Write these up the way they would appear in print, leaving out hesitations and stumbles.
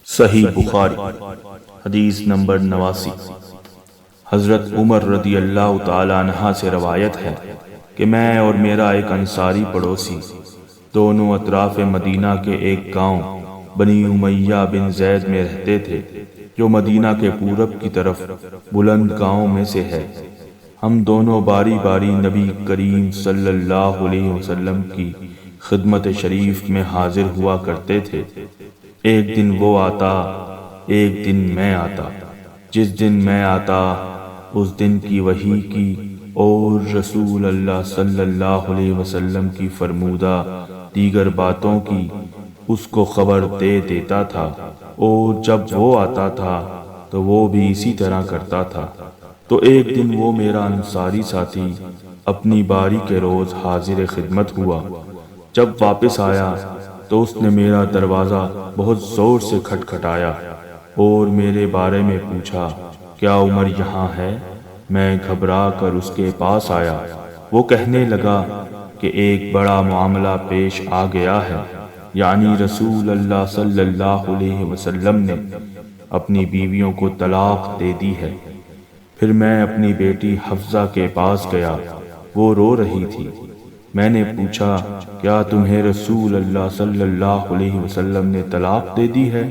صحیح بخاری حدیث نمبر 89۔ حضرت عمر رضی اللہ تعالی عنہ سے روایت ہے کہ میں اور میرا ایک انصاری پڑوسی دونوں اطراف مدینہ کے ایک گاؤں بنی امیہ بن زید میں رہتے تھے، جو مدینہ کے پورب کی طرف بلند گاؤں میں سے ہے۔ ہم دونوں باری باری نبی کریم صلی اللہ علیہ وسلم کی خدمت شریف میں حاضر ہوا کرتے تھے۔ ایک دن وہ آتا، ایک دن میں آتا۔ جس دن میں آتا اس دن کی وحی کی اور رسول اللہ صلی اللہ علیہ وسلم کی فرمودہ دیگر باتوں کی اس کو خبر دے دیتا تھا، اور جب وہ آتا تھا تو وہ بھی اسی طرح کرتا تھا۔ تو ایک دن وہ میرا انصاری ساتھی اپنی باری کے روز حاضر خدمت ہوا۔ جب واپس آیا تو اس نے میرا دروازہ بہت زور سے کھٹکھٹایا اور میرے بارے میں پوچھا، کیا عمر یہاں ہے؟ میں گھبرا کر اس کے پاس آیا۔ وہ کہنے لگا کہ ایک بڑا معاملہ پیش آ گیا ہے، یعنی رسول اللہ صلی اللہ علیہ وسلم نے اپنی بیویوں کو طلاق دے دی ہے۔ پھر میں اپنی بیٹی حفصہ کے پاس گیا، وہ رو رہی تھی۔ میں نے پوچھا، کیا تمہیں رسول اللہ صلی اللہ علیہ وسلم نے طلاق دے دی ہے؟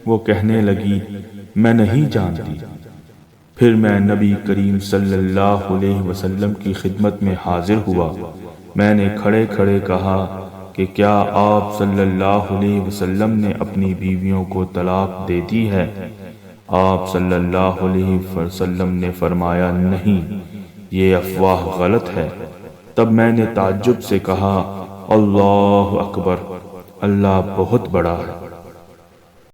وہ کہنے لگی، میں نہیں جانتی۔ پھر میں نبی کریم صلی اللہ علیہ وسلم کی خدمت میں حاضر ہوا۔ میں نے کھڑے کھڑے کہا کہ کیا آپ صلی اللہ علیہ وسلم نے اپنی بیویوں کو طلاق دے دی ہے؟ آپ صلی اللہ علیہ وسلم نے فرمایا، نہیں، یہ افواہ غلط ہے۔ تب میں نے تعجب سے کہا، اللہ اکبر، اللہ بہت بڑا ہے۔